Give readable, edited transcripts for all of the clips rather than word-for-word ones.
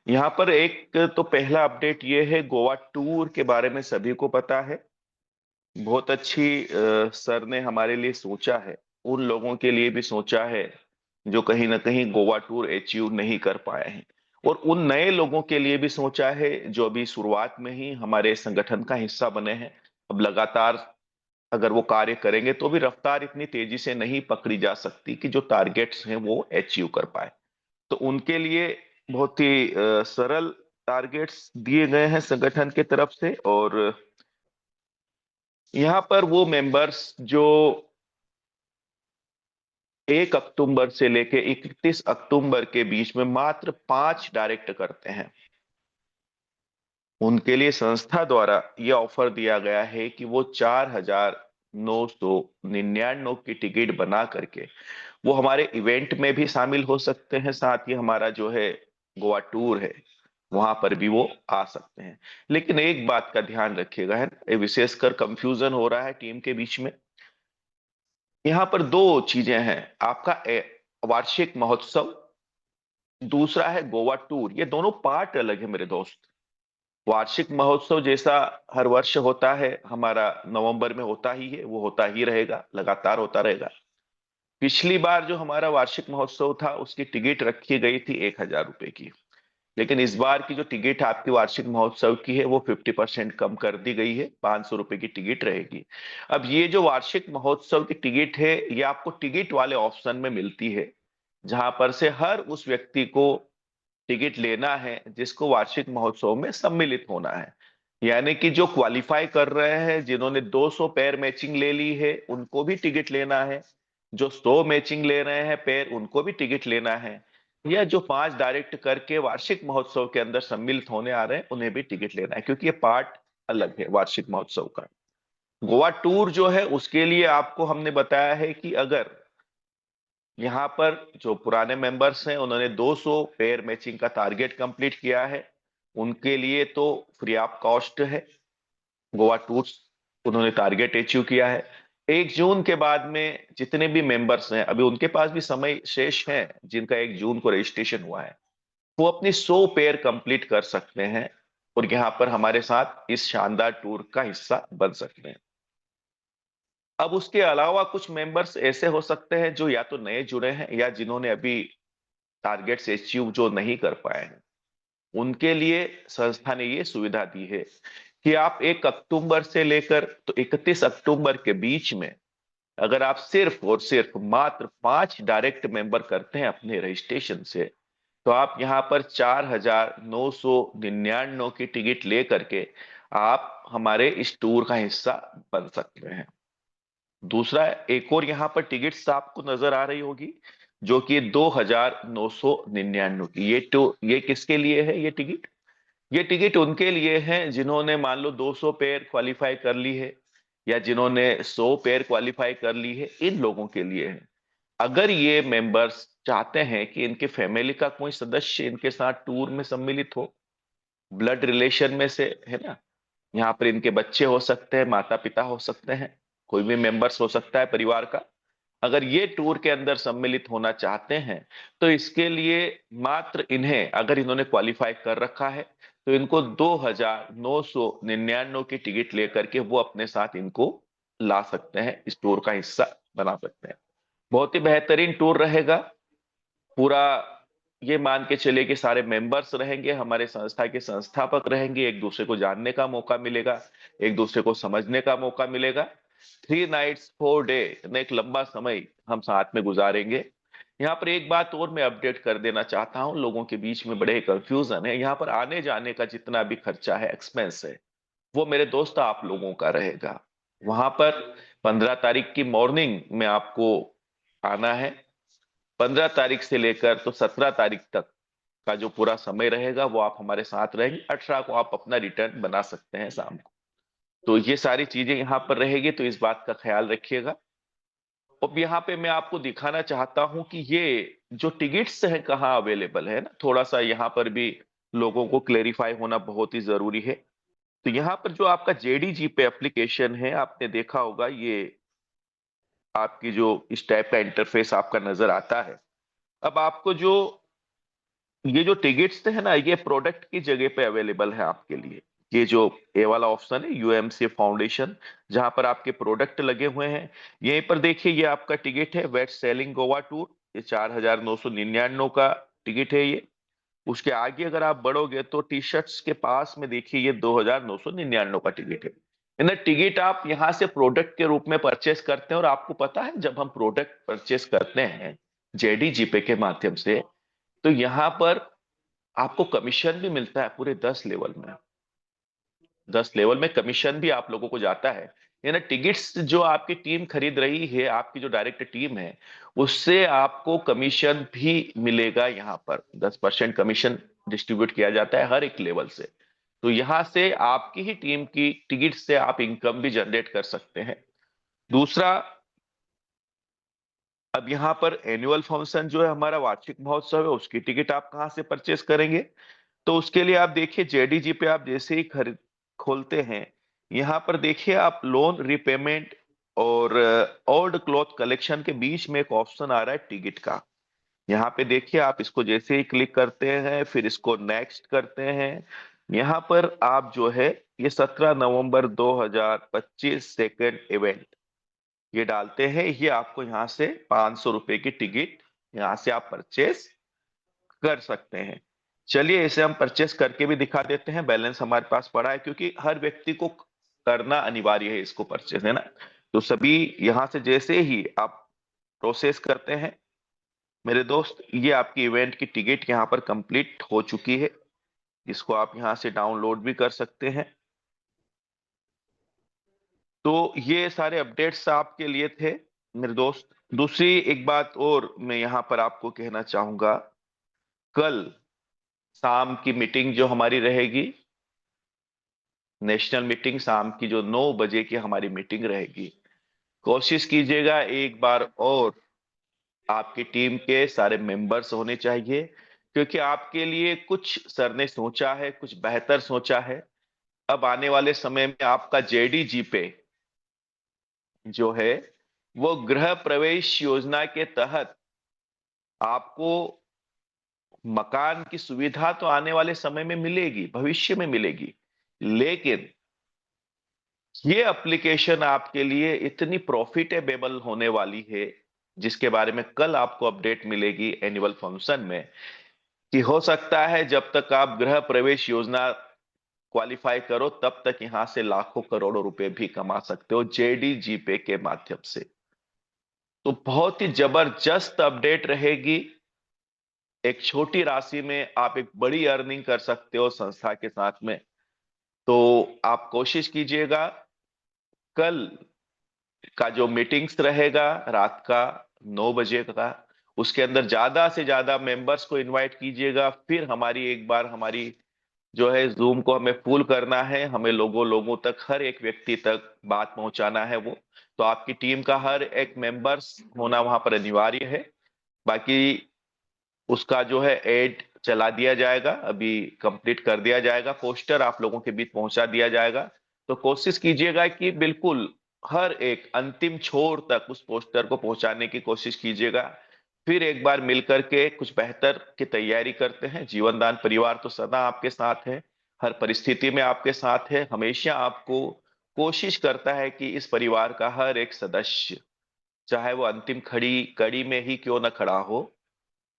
यहाँ पर एक तो पहला अपडेट ये है, गोवा टूर के बारे में सभी को पता है। बहुत अच्छी सर ने हमारे लिए सोचा है, उन लोगों के लिए भी सोचा है जो कहीं ना कहीं गोवा टूर अचीव नहीं कर पाए हैं, और उन नए लोगों के लिए भी सोचा है जो अभी शुरुआत में ही हमारे संगठन का हिस्सा बने हैं। अब लगातार अगर वो कार्य करेंगे तो भी रफ्तार इतनी तेजी से नहीं पकड़ी जा सकती कि जो टारगेट्स हैं वो अचीव कर पाए। तो उनके लिए बहुत ही सरल टारगेट्स दिए गए हैं संगठन की तरफ से। और यहाँ पर वो मेंबर्स जो 1 अक्टूबर से लेके 31 अक्टूबर के बीच में मात्र 5 डायरेक्ट करते हैं, उनके लिए संस्था द्वारा यह ऑफर दिया गया है कि वो 4,999 की टिकट बना करके वो हमारे इवेंट में भी शामिल हो सकते हैं, साथ ही हमारा जो है गोवा टूर है वहां पर भी वो आ सकते हैं। लेकिन एक बात का ध्यान रखिएगा, है ये विशेषकर कंफ्यूजन हो रहा है टीम के बीच में। यहाँ पर दो चीजें हैं, आपका वार्षिक महोत्सव, दूसरा है गोवा टूर। ये दोनों पार्ट अलग है मेरे दोस्त। वार्षिक महोत्सव जैसा हर वर्ष होता है हमारा, नवंबर में होता ही है, वो होता ही रहेगा, लगातार होता रहेगा। पिछली बार जो हमारा वार्षिक महोत्सव था उसकी टिकट रखी गई थी 1,000 रुपए की, लेकिन इस बार की जो टिकट आपकी वार्षिक महोत्सव की है वो 50% कम कर दी गई है, 500 रुपए की टिकट रहेगी। अब ये जो वार्षिक महोत्सव की टिकट है ये आपको टिकट वाले ऑप्शन में मिलती है, जहां पर से हर उस व्यक्ति को टिकट लेना है जिसको वार्षिक महोत्सव में सम्मिलित होना है। यानी कि जो क्वालिफाई कर रहे हैं, जिन्होंने 200 पैर मैचिंग ले ली है उनको भी टिकट लेना है, जो 100 मैचिंग ले रहे हैं पैर उनको भी टिकट लेना है, या जो 5 डायरेक्ट करके वार्षिक महोत्सव के अंदर सम्मिलित होने आ रहे हैं उन्हें भी टिकट लेना है, क्योंकि ये पार्ट अलग है वार्षिक महोत्सव का। गोवा टूर जो है उसके लिए आपको हमने बताया है कि अगर यहाँ पर जो पुराने मेंबर्स हैं उन्होंने 200 पेयर मैचिंग का टारगेट कंप्लीट किया है, उनके लिए तो फ्री ऑफ कॉस्ट है गोवा टूर्स, उन्होंने टारगेट अचीव किया है। 1 जून के बाद में जितने भी मेंबर्स हैं अभी उनके पास भी समय शेष है, जिनका 1 जून को रजिस्ट्रेशन हुआ है, वो अपनी 100 पेयर कंप्लीट कर सकते हैं और यहाँ पर हमारे साथ इस शानदार टूर का हिस्सा बन सकते हैं। अब उसके अलावा कुछ मेंबर्स ऐसे हो सकते हैं जो या तो नए जुड़े हैं या जिन्होंने अभी टारगेट्स अचीव जो नहीं कर पाए हैं, उनके लिए संस्था ने ये सुविधा दी है कि आप 1 अक्टूबर से लेकर तो 31 अक्टूबर के बीच में अगर आप सिर्फ और सिर्फ मात्र 5 डायरेक्ट मेंबर करते हैं अपने रजिस्ट्रेशन से, तो आप यहाँ पर 4,999 की टिकट ले करके आप हमारे इस टूर का हिस्सा बन सकते हैं। दूसरा, एक और यहाँ पर टिकट्स आपको नजर आ रही होगी जो कि 2,999 की। ये किसके लिए है ये टिकट? ये टिकट उनके लिए है जिन्होंने मान लो 200 पेयर क्वालिफाई कर ली है या जिन्होंने 100 पेयर क्वालिफाई कर ली है, इन लोगों के लिए है। अगर ये मेंबर्स चाहते हैं कि इनके फैमिली का कोई सदस्य इनके साथ टूर में सम्मिलित हो, ब्लड रिलेशन में से है ना, यहाँ पर इनके बच्चे हो सकते हैं, माता पिता हो सकते हैं, कोई भी मेंबर्स हो सकता है परिवार का, अगर ये टूर के अंदर सम्मिलित होना चाहते हैं तो इसके लिए मात्र इन्हें, अगर इन्होंने क्वालिफाई कर रखा है तो इनको 2,999 की टिकट लेकर के वो अपने साथ इनको ला सकते हैं, इस टूर का हिस्सा बना सकते हैं। बहुत ही बेहतरीन टूर रहेगा पूरा। ये मान के चले कि सारे मेंबर्स रहेंगे, हमारे संस्था के संस्थापक रहेंगे, एक दूसरे को जानने का मौका मिलेगा, एक दूसरे को समझने का मौका मिलेगा। 3 नाइट्स 4 डे, एक लंबा समय हम साथ में गुजारेंगे। यहाँ पर एक बात और मैं अपडेट कर देना चाहता हूँ, लोगों के बीच में बड़े कंफ्यूजन है, यहाँ पर आने जाने का जितना भी खर्चा है, एक्सपेंस है, वो मेरे दोस्त आप लोगों का रहेगा। वहां पर 15 तारीख की मॉर्निंग में आपको आना है। 15 तारीख से लेकर तो 17 तारीख तक का जो पूरा समय रहेगा वो आप हमारे साथ रहेंगे। 18 को आप अपना रिटर्न बना सकते हैं शाम को। तो ये सारी चीजें यहाँ पर रहेगी, तो इस बात का ख्याल रखिएगा। अब यहाँ पे मैं आपको दिखाना चाहता हूँ कि ये जो टिकट्स है कहाँ अवेलेबल है ना, थोड़ा सा यहाँ पर भी लोगों को क्लेरिफाई होना बहुत ही जरूरी है। तो यहाँ पर जो आपका जेडीजी पे एप्लीकेशन है, आपने देखा होगा, ये आपकी जो इस टाइप का इंटरफेस आपका नजर आता है। अब आपको जो ये जो टिकट्स है ना, ये प्रोडक्ट की जगह पे अवेलेबल है आपके लिए। ये जो ए वाला ऑप्शन है, यूएमसी फाउंडेशन, जहां पर आपके प्रोडक्ट लगे हुए हैं, यहीं पर देखिए ये आपका टिकट है, वेट सेलिंग गोवा टूर। ये 4,999 का टिकट है ये। उसके आगे अगर आप बढ़ोगे तो टी शर्ट्स के पास में देखिए ये 2,999 का टिकट है। इन टिकट आप यहाँ से प्रोडक्ट के रूप में परचेस करते हैं, और आपको पता है जब हम प्रोडक्ट परचेस करते हैं जेडी जीपे के माध्यम से, तो यहाँ पर आपको कमीशन भी मिलता है पूरे 10 लेवल में। 10 लेवल में कमीशन भी आप लोगों को जाता है। यानी टिकट्स जो आपकी टीम खरीद रही है, आपकी जो डायरेक्ट टीम है, उससे आपको कमीशन भी मिलेगा। यहाँ पर 10% कमीशन डिस्ट्रीब्यूट किया जाता है हर एक लेवल से। तो यहाँ से आपकी ही टीम की टिकट से आप इनकम भी जनरेट कर सकते हैं। दूसरा, अब यहाँ पर एनुअल फंक्शन जो है हमारा वार्षिक महोत्सव है, उसकी टिकट आप कहाँ से परचेस करेंगे? तो उसके लिए आप देखिए जेडीजी पे आप जैसे ही खरीद खोलते हैं, यहाँ पर देखिए आप लोन रिपेमेंट और ओल्ड क्लॉथ कलेक्शन के बीच में एक ऑप्शन आ रहा है टिकट का। यहाँ पे देखिए आप इसको जैसे ही क्लिक करते हैं, फिर इसको नेक्स्ट करते हैं, यहाँ पर आप जो है ये 17 नवंबर 2025 सेकेंड इवेंट ये डालते हैं, ये आपको यहाँ से 500 रुपए की टिकट यहाँ से आप परचेस कर सकते हैं। चलिए इसे हम परचेस करके भी दिखा देते हैं, बैलेंस हमारे पास पड़ा है, क्योंकि हर व्यक्ति को करना अनिवार्य है इसको परचेस, है ना। तो सभी यहां से जैसे ही आप प्रोसेस करते हैं मेरे दोस्त, ये आपकी इवेंट की टिकट यहाँ पर कंप्लीट हो चुकी है। इसको आप यहाँ से डाउनलोड भी कर सकते हैं। तो ये सारे अपडेट्स आपके लिए थे मेरे दोस्त। दूसरी एक बात और मैं यहाँ पर आपको कहना चाहूंगा, कल शाम की मीटिंग जो हमारी रहेगी, नेशनल मीटिंग, शाम की जो 9 बजे की हमारी मीटिंग रहेगी, कोशिश कीजिएगा एक बार और आपकी टीम के सारे मेंबर्स होने चाहिए, क्योंकि आपके लिए कुछ सर ने सोचा है, कुछ बेहतर सोचा है। अब आने वाले समय में आपका जेडीजी पे जो है वो गृह प्रवेश योजना के तहत आपको मकान की सुविधा तो आने वाले समय में मिलेगी, भविष्य में मिलेगी, लेकिन ये एप्लीकेशन आपके लिए इतनी प्रॉफिटेबल होने वाली है, जिसके बारे में कल आपको अपडेट मिलेगी एनुअल फंक्शन में, कि हो सकता है जब तक आप गृह प्रवेश योजना क्वालिफाई करो तब तक यहां से लाखों करोड़ों रुपए भी कमा सकते हो जेडीजी पे के माध्यम से। तो बहुत ही जबरदस्त अपडेट रहेगी। एक छोटी राशि में आप एक बड़ी अर्निंग कर सकते हो संस्था के साथ में। तो आप कोशिश कीजिएगा कल का जो मीटिंग्स रहेगा रात का 9 बजे का, उसके अंदर ज्यादा से ज्यादा मेंबर्स को इनवाइट कीजिएगा। फिर हमारी एक बार हमारी जो है जूम को हमें फुल करना है, हमें लोगों लोगों तक, हर एक व्यक्ति तक बात पहुंचाना है वो। तो आपकी टीम का हर एक मेंबर्स होना वहां पर अनिवार्य है। बाकी उसका जो है एड चला दिया जाएगा, अभी कंप्लीट कर दिया जाएगा, पोस्टर आप लोगों के बीच पहुंचा दिया जाएगा। तो कोशिश कीजिएगा कि बिल्कुल हर एक अंतिम छोर तक उस पोस्टर को पहुंचाने की कोशिश कीजिएगा। फिर एक बार मिलकर के कुछ बेहतर की तैयारी करते हैं। जीवनदान परिवार तो सदा आपके साथ है, हर परिस्थिति में आपके साथ है, हमेशा आपको कोशिश करता है कि इस परिवार का हर एक सदस्य, चाहे वो अंतिम खड़ी कड़ी में ही क्यों न खड़ा हो,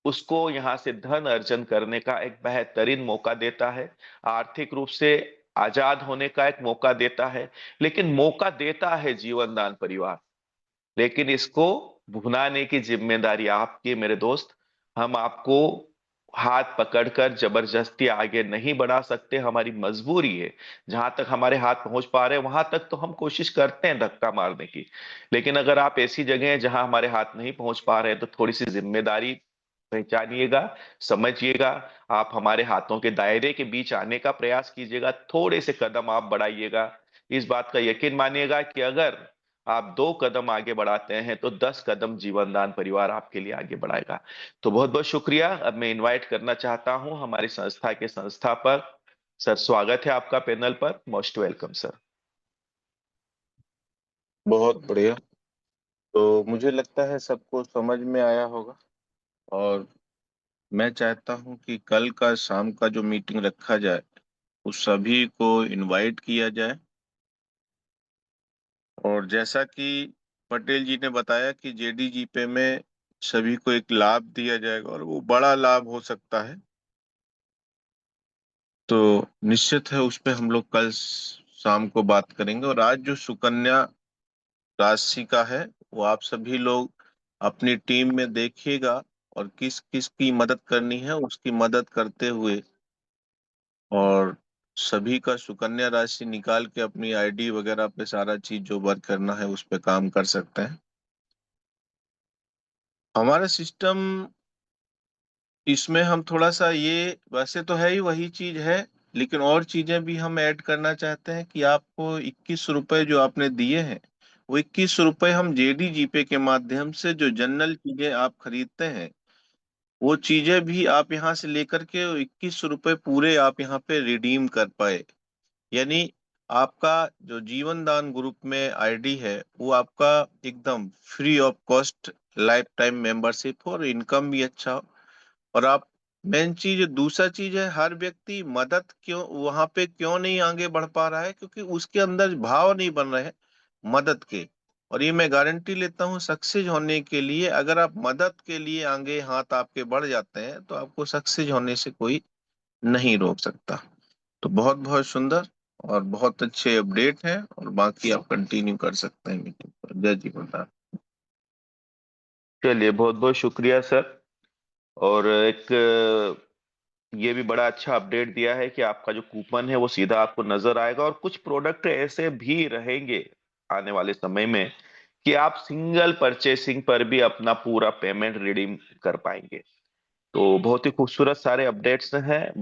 उसको यहाँ से धन अर्जन करने का एक बेहतरीन मौका देता है, आर्थिक रूप से आजाद होने का एक मौका देता है। लेकिन मौका देता है जीवन दान परिवार, लेकिन इसको भुनाने की जिम्मेदारी आपकी है मेरे दोस्त। हम आपको हाथ पकड़कर जबरदस्ती आगे नहीं बढ़ा सकते, हमारी मजबूरी है। जहां तक हमारे हाथ पहुंच पा रहे हैं वहां तक तो हम कोशिश करते हैं धक्का मारने की। लेकिन अगर आप ऐसी जगह हैं जहां हमारे हाथ नहीं पहुंच पा रहे हैं, तो थोड़ी सी जिम्मेदारी पहचानिएगा, समझिएगा। आप हमारे हाथों के दायरे के बीच आने का प्रयास कीजिएगा, थोड़े से कदम आप बढ़ाइएगा। इस बात का यकीन मानिएगा कि अगर आप 2 कदम आगे बढ़ाते हैं तो 10 कदम जीवनदान परिवार आपके लिए आगे बढ़ाएगा। तो बहुत बहुत शुक्रिया। अब मैं इनवाइट करना चाहता हूं हमारी संस्था के संस्थापक सर, स्वागत है आपका पैनल पर, मोस्ट वेलकम सर। बहुत बढ़िया। तो मुझे लगता है सबको समझ में आया होगा। और मैं चाहता हूं कि कल का शाम का जो मीटिंग रखा जाए उस सभी को इनवाइट किया जाए। और जैसा कि पटेल जी ने बताया कि जेडीजीपे में सभी को एक लाभ दिया जाएगा और वो बड़ा लाभ हो सकता है, तो निश्चित है उस पे हम लोग कल शाम को बात करेंगे। और आज जो सुकन्या राशि का है वो आप सभी लोग अपनी टीम में देखिएगा, और किस किस की मदद करनी है उसकी मदद करते हुए, और सभी का सुकन्या राशि निकाल के अपनी आईडी वगैरह पे सारा चीज जो वर्क करना है उस पे काम कर सकते हैं। हमारा सिस्टम इसमें हम थोड़ा सा ये वैसे तो है ही वही चीज है, लेकिन और चीजें भी हम ऐड करना चाहते हैं कि आपको 21 रुपए जो आपने दिए हैं वो 21 रुपए हम जेडीजीपे के माध्यम से जो जनरल चीजें आप खरीदते हैं वो चीजें भी आप यहाँ से लेकर के 21 रुपए पूरे आप यहाँ पे रिडीम कर पाए। यानी आपका जो जीवन दान ग्रुप में आईडी है वो आपका एकदम free of cost life time membership हो, और इनकम भी अच्छा हो। और आप मेन चीज दूसरा चीज है, हर व्यक्ति मदद क्यों वहां पे क्यों नहीं आगे बढ़ पा रहा है, क्योंकि उसके अंदर भाव नहीं बन रहे हैं मदद के। और ये मैं गारंटी लेता हूँ सक्सेस होने के लिए, अगर आप मदद के लिए आगे हाथ आपके बढ़ जाते हैं तो आपको सक्सेस होने से कोई नहीं रोक सकता। तो बहुत बहुत सुंदर और बहुत अच्छे अपडेट हैं, और बाकी आप कंटिन्यू कर सकते हैं मीटिंग पर। जय जी प्रधान। चलिए, बहुत बहुत शुक्रिया सर। और एक ये भी बड़ा अच्छा अपडेट दिया है कि आपका जो कूपन है वो सीधा आपको नजर आएगा, और कुछ प्रोडक्ट ऐसे भी रहेंगे आने वाले समय में कि आप सिंगल परचेसिंग पर भी अपना पूरा पेमेंट रिडीम कर पाएंगे। तो बहुत ही खूबसूरत सारे अपडेट्स हैं।